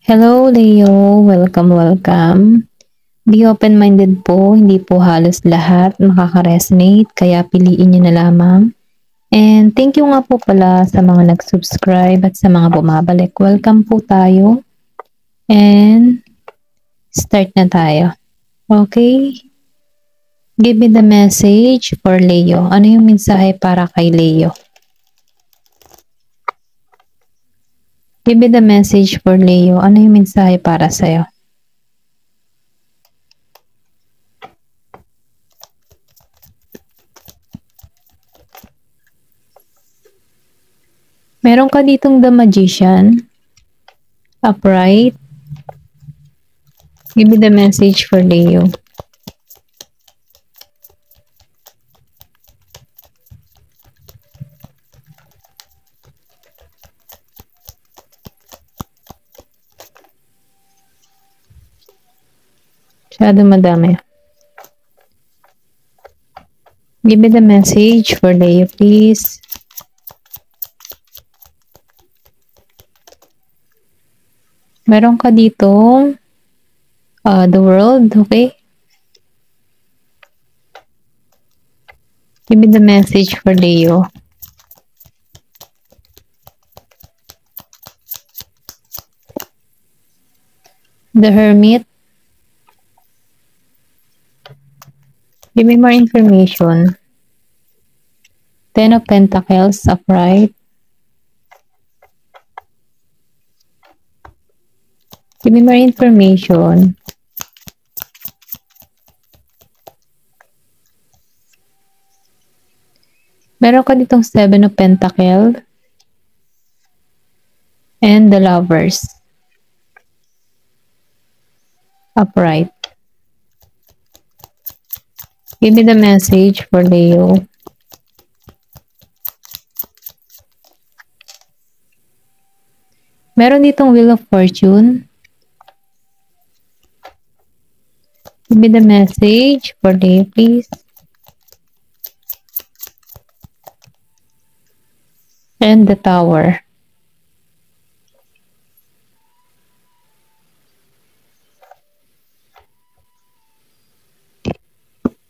Hello, Leo. Welcome, welcome. Be open-minded po, hindi po halos lahat makaka-resonate, kaya piliin nyo na lamang. And thank you nga po pala sa mga nag-subscribe at sa mga bumabalik. Welcome po tayo. And start na tayo. Okay? Give me the message for Leo. Ano yung mensahe para kay Leo? Give me the message for Leo. Ano yung mensahe para sa'yo? Meron ka ditong the Magician. Upright. Give me the message for Leo. Masyado madami. Give me the message for Leo, please. Meron ka dito the world, okay? Give me the message for Leo. The Hermit. Give me more information. Ten of Pentacles, upright. Give me more information. Meron ka ditong Seven of Pentacles. And the Lovers. Upright. Give me the message for Leo. Meron ditong Wheel of Fortune. Give me the message for Leo, please. And the Tower.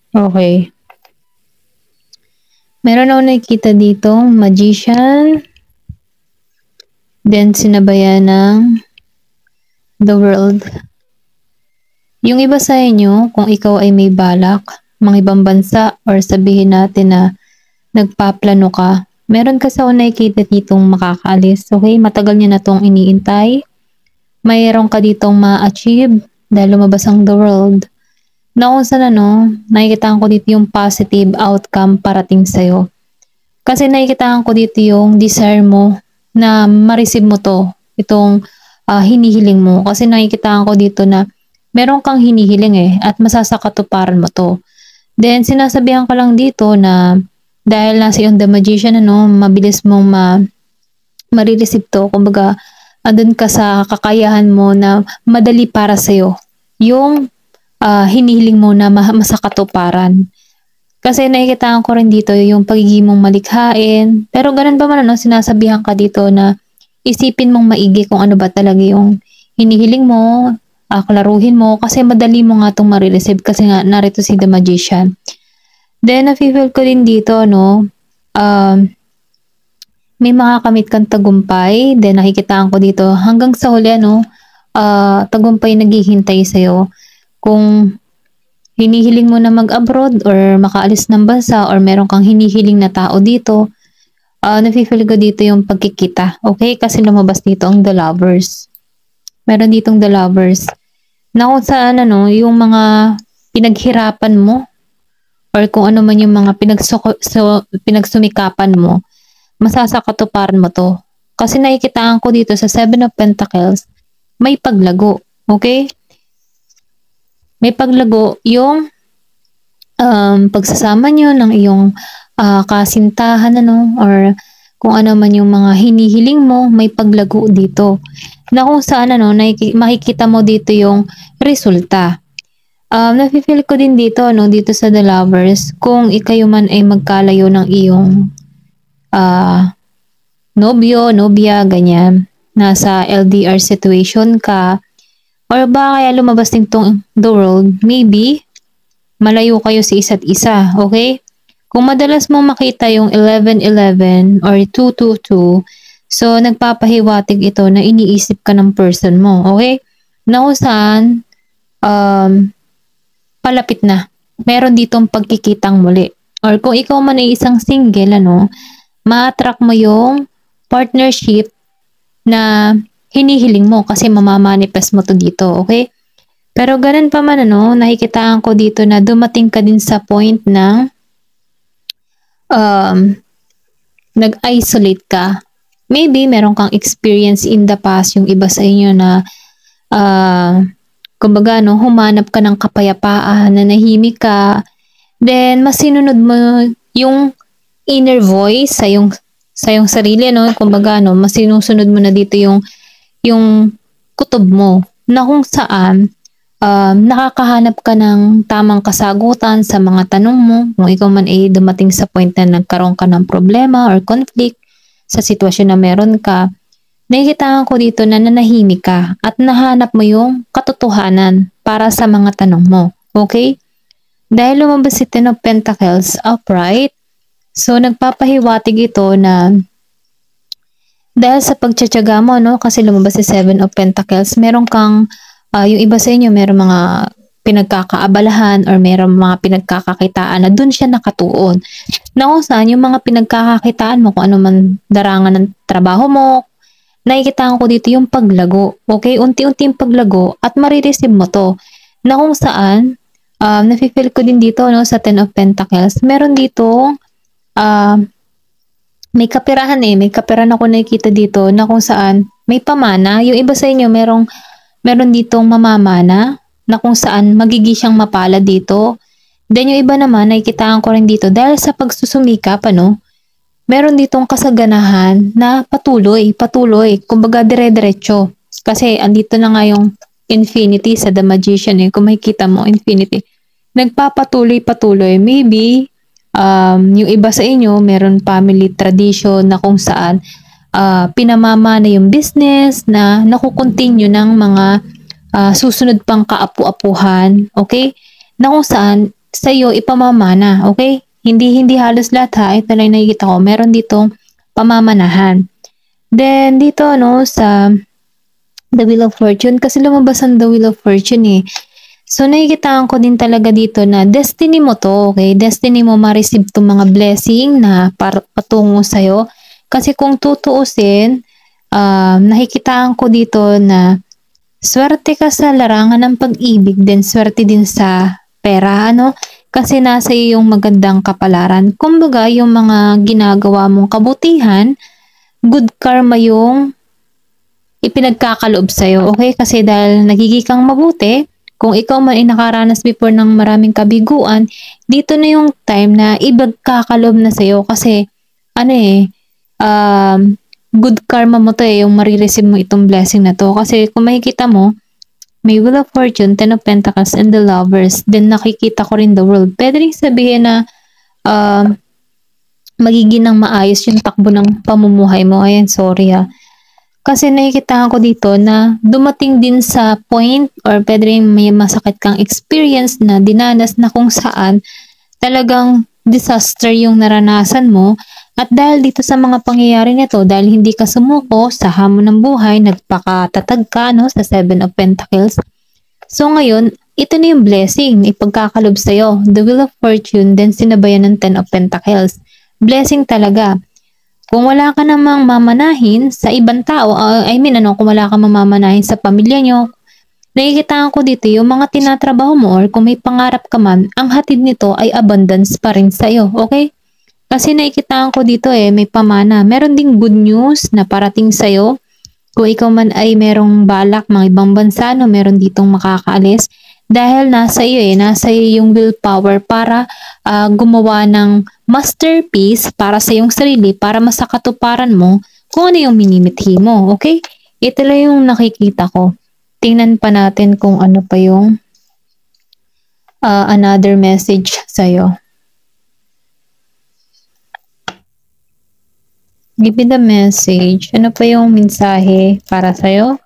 Okay. Meron ako nakikita dito, Magician. Then, sinabayan ng the world. Yung iba sa inyo, kung ikaw ay may balak, mga ibang bansa, or sabihin natin na nagpaplano ka, meron ka sa nakikita ditong makakaalis. Okay, matagal niya na tong iniintay. Mayroon ka ditong ma-achieve dahil lumabas ang the world. Na kung saan nakikita ko dito yung positive outcome parating sa'yo. Kasi nakikita ko dito yung desire mo na ma-receive mo to, itong hinihiling mo. Kasi nakikita ko dito na meron kang hinihiling at masasakatuparan mo to. Then sinasabihan ka lang dito na dahil nasa yung the Magician, mabilis mong ma-receive to. Kumbaga, andun ka sa kakayahan mo na madali para sa'yo yung hinihiling mo na masakatuparan. Kasi nakikita ko rin dito yung pagiging mong malikhain. Pero ganun ba man sinasabihan ka dito na isipin mong maigi kung ano ba talaga yung hinihiling mo, klaruhin mo, kasi madali mo nga itong marireceive kasi nga narito si the Magician. Then, nafe-feel ko din dito, may makakamit kang tagumpay. Then, nakikita ko dito hanggang sa huli, tagumpay naghihintay sa'yo. Kung hinihiling mo na mag-abroad or makaalis ng bansa or meron kang hinihiling na tao dito, nafe-feel ko dito yung pagkikita. Okay? Kasi lumabas dito ang the Lovers. Meron ditong the Lovers. Na kung saan yung mga pinaghirapan mo or kung ano man yung mga pinagsumikapan mo, masasakatuparan mo to. Kasi nakikitaan ko dito sa Seven of Pentacles, may paglago. Okay? May paglago yung pagsasama nyo ng iyong kasintahan or kung ano man yung mga hinihiling mo, may paglago dito. Na kung saan makikita mo dito yung resulta. Nafe-feel ko din dito, dito sa The Lovers, kung ikayo man ay magkalayo ng iyong nobyo, nobya, ganyan. nasa LDR situation ka, or ba kaya lumabas din tong the world, maybe malayo kayo sa isa't isa, okay? Kung madalas mo makita yung 11-11 or 2-2-2, so nagpapahiwatig ito na iniisip ka ng person mo, okay? Na kung saan, palapit na. Meron ditong pagkikitang muli. Or kung ikaw man ay isang single, ma-attract mo yung partnership na hinihiling mo kasi mamamanifest mo to dito, okay? Pero ganun pa man, nakikitaan ko dito na dumating ka din sa point na nag-isolate ka. Maybe meron kang experience in the past, yung iba sa inyo na kumbaga, humanap ka ng kapayapaan, nanahimik ka, then masinunod mo yung inner voice sa yung sarili, kumbaga, masinusunod mo na dito yung kutob mo, na kung saan nakakahanap ka ng tamang kasagutan sa mga tanong mo, kung ikaw man ay dumating sa point na nagkaroon ka ng problema or conflict sa sitwasyon na meron ka. Nakikitaan ko dito na nanahimik ka at nahanap mo yung katotohanan para sa mga tanong mo. Okay? Dahil lumabas si Ten of Pentacles upright, so nagpapahiwatig ito na dahil sa pagtsatsaga mo, kasi lumabas si Seven of Pentacles, meron kang, yung iba sa inyo, meron mga pinagkakaabalahan or meron mga pinagkakakitaan na dun siya nakatuon. Na kung saan yung mga pinagkakakitaan mo, kung ano man darangan ng trabaho mo, nakikita ko dito yung paglago. Okay? Unti-unti yung paglago at marireceive mo to. Na kung saan, nafe-feel ko din dito sa Ten of Pentacles. Meron dito, may kapirahan may kapirahan ako nakikita dito na kung saan may pamana. Yung iba sa inyo meron ditong mamamana na kung saan magiging siyang mapala dito. Then yung iba naman nakikitaan ko rin dito dahil sa pagsusumikap, meron ditong kasaganahan na patuloy, kumbaga dire-diretso. Kasi andito na nga yung infinity sa The Magician kung makikita mo, infinity. Nagpapatuloy, maybe, yung iba sa inyo, meron family tradition na kung saan pinamamana yung business na nakukontinue ng mga susunod pang kaapu-apuhan, okay? Na kung saan, sa'yo ipamamana, okay? Hindi halos lahat ha, ito lang nakikita ko, meron ditong pamamanahan. Then dito sa The Wheel of Fortune, kasi lumabas ang The Wheel of Fortune So nakikita ko din talaga dito na destiny mo to, okay? Destiny mo ma-receive tong mga blessing na patungo sa'yo. Kasi kung tutuusin, nakikita ko dito na swerte ka sa larangan ng pag-ibig, then swerte din sa pera, Kasi nasa iyo yung magandang kapalaran. Kumbaga, yung mga ginagawa mong kabutihan, good karma yung ipinagkakaloob sa'yo. Okay? Kasi dahil nagiging kang mabuti, kung ikaw man ay nakaranas before ng maraming kabiguan, dito na yung time na ibagkakaloob na sa'yo. Kasi, good karma mo to yung marireceive mo itong blessing na to. Kasi kung makikita mo, may Wheel of Fortune, Ten of Pentacles, and the Lovers. Then nakikita ko rin the World. Pwede rin sabihin na magiging ng maayos yung takbo ng pamumuhay mo. Ayan, sorry Kasi nakikita ko dito na dumating din sa point or pwede rin may masakit kang experience na dinanas na kung saan talagang disaster yung naranasan mo. At dahil dito sa mga pangyayari nito, dahil hindi ka sumuko sa hamon ng buhay, nagpakatatag ka sa Seven of Pentacles. So ngayon, ito na yung blessing, ipagkakalob sa'yo. The Wheel of Fortune, then sinabayan ng Ten of Pentacles. Blessing talaga. Kung wala ka namang mamanahin sa ibang tao, kung wala ka mamanahin sa pamilya nyo, nakikita ko dito yung mga tinatrabaho mo or kung may pangarap ka man, ang hatid nito ay abundance pa rin sa'yo, okay? Kasi nakikita ko dito may pamana. Meron ding good news na parating sa'yo. Kung ikaw man ay merong balak mga ibang bansa, meron ditong makakaalis. Dahil nasa iyo yung willpower para gumawa ng masterpiece para sa iyong sarili, para masakatuparan mo kung ano yung minimithi mo. Okay? Ito lang yung nakikita ko. Tingnan pa natin kung ano pa yung another message sa'yo. Give me the message. Ano pa yung mensahe para sa'yo?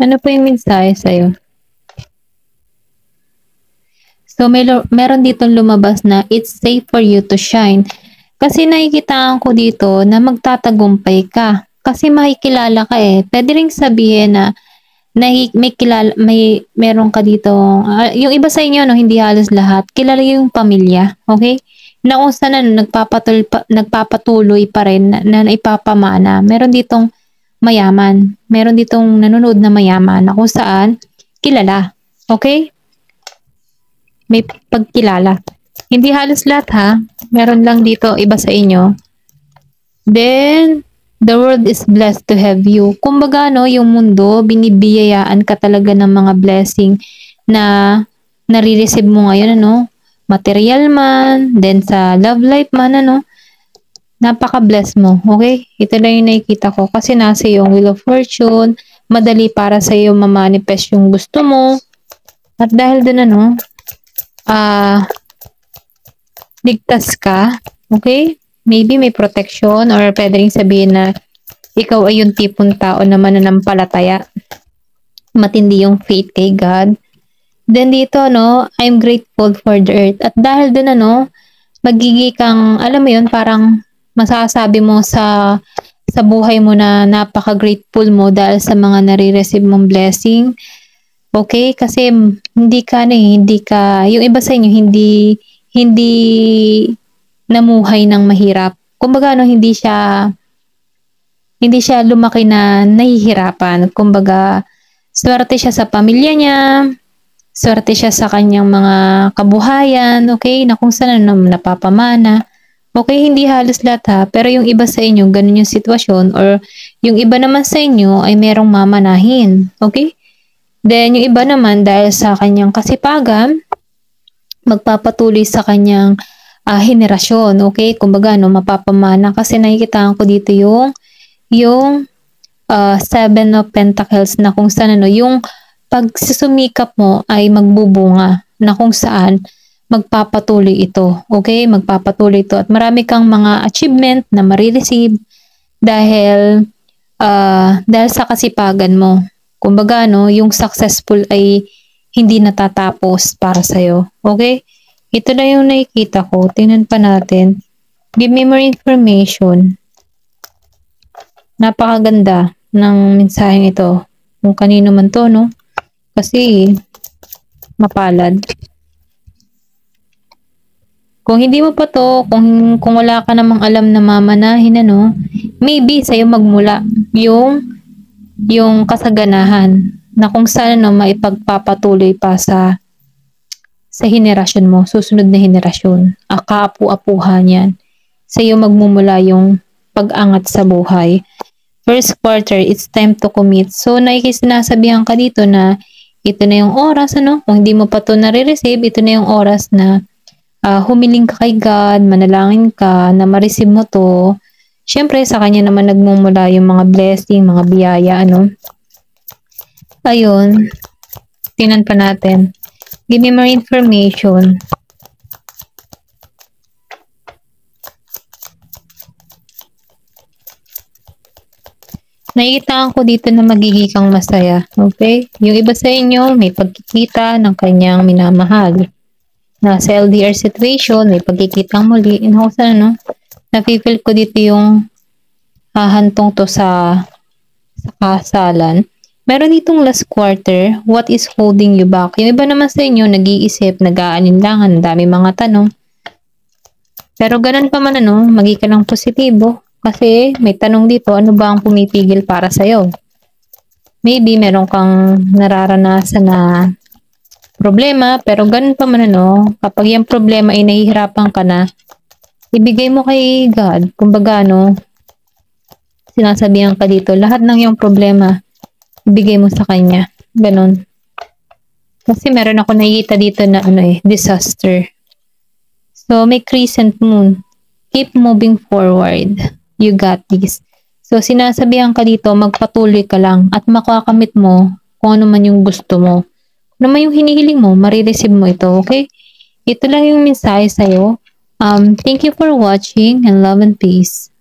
Ano pa yung mensahe sa'yo? So, meron ditong lumabas na it's safe for you to shine. Kasi nakikitaan ko dito na magtatagumpay ka. Kasi makikilala ka eh. Pwede ring sabihin na meron ka dito, yung iba sa inyo, no, hindi halos lahat, kilala yung pamilya, okay? Na kung saan nagpapatuloy pa rin na naipapamana. Meron ditong mayaman. Meron ditong nanonood na mayaman na kung saan kilala. Okay? May pagkilala. Hindi halos lahat ha. Meron lang dito iba sa inyo. Then, the world is blessed to have you. Kumbaga, no, yung mundo, binibiyayaan ka talaga ng mga blessing na nare-receive mo ngayon, ano? Material man, then sa love life man, ano? Napaka-bless mo, okay? Ito lang yung nakikita ko kasi nasa yung Wheel of Fortune, madali para sa iyo ma-manifest yung gusto mo. At dahil dun, ano, ligtas ka, okay? Maybe may protection or pwede rin sabihin na ikaw ay yung tipong tao na mananampalataya. Matindi yung faith kay God. Then dito, no, I'm grateful for the earth. At dahil dun, ano, magiging kang, alam mo yun, parang masasabi mo sa buhay mo na napaka-grateful mo dahil sa mga nare-receive mong blessing. Okay? Kasi hindi ka, yung iba sa inyo, hindi namuhay ng mahirap. Kumbaga, no, hindi siya lumaki na nahihirapan. Kumbaga, swerte siya sa pamilya niya, swerte siya sa kanyang mga kabuhayan, okay, na kung saan napapamana. Okay, hindi halos lahat ha, pero yung iba sa inyo, ganun yung sitwasyon, or yung iba naman sa inyo ay merong mamanahin. Okay? Then, yung iba naman, dahil sa kanyang kasipagan, magpapatuloy sa kanyang henerasyon. Okay? Kumbaga, no, mapapamana. Kasi nakikita ko dito yung Seven of Pentacles na kung saan, ano, yung pagsusumikap mo ay magbubunga na kung saan magpapatuloy ito. Okay? Magpapatuloy ito. At marami kang mga achievement na marireceive dahil sa kasipagan mo. Kumbaga, no, yung successful ay hindi natatapos para sa'yo. Okay? Ito na yung nakikita ko. Tingnan pa natin. Give me more information. Napakaganda ng mensaheng ito. Kung kanino man to, no? Kasi mapalad. Kung hindi mo pa to, kung wala ka namang alam na mamanahin, ano, maybe sa'yo magmula yung kasaganahan na kung saan, ano, maipagpapatuloy pa sa henerasyon mo, susunod na henerasyon. Kaapu-apuhan yan. Sa'yo magmumula yung pag-angat sa buhay. First quarter, it's time to commit. So, sinasabihan ka dito na ito na yung oras, ano? Kung hindi mo pa to nare-receive, ito na yung oras na humiling ka kay God, manalangin ka, na ma-receive mo to. Siyempre, sa kanya naman nagmumula yung mga blessing, mga biyaya, ano? Ayun. Tingnan pa natin. Give me more information. Nakikita ko dito na magiging kang masaya. Okay? Yung iba sa inyo, may pagkikita ng kanyang minamahal. Nasa LDR situation, may pagkikitang muli. Inhosa, no? Napipil ko dito yung hahantong to sa kasalan. Meron ditong last quarter, what is holding you back? Yung iba naman sa inyo, nag-iisip, nag-aalinlangan, dami mga tanong. Pero ganun pa man, ano, magiging ka ng positibo. Kasi may tanong dito, ano ba ang pumipigil para sa'yo? Maybe meron kang nararanasan na problema, pero ganun pa man, ano, kapag yung problema ay nahihirapan ka na, ibigay mo kay God. Kumbaga, ano, sinasabihan ka dito, lahat ng yung problema, ibigay mo sa Kanya. Ganun. Kasi meron ako nakikita dito na, disaster. So, may crescent moon. Keep moving forward. You got this. So, sinasabihan ka dito, magpatuloy ka lang at makakamit mo kung ano man yung gusto mo. ano man yung hinihiling mo, marireceive mo ito, okay? Ito lang yung mensahe sa'yo. Thank you for watching and love and peace.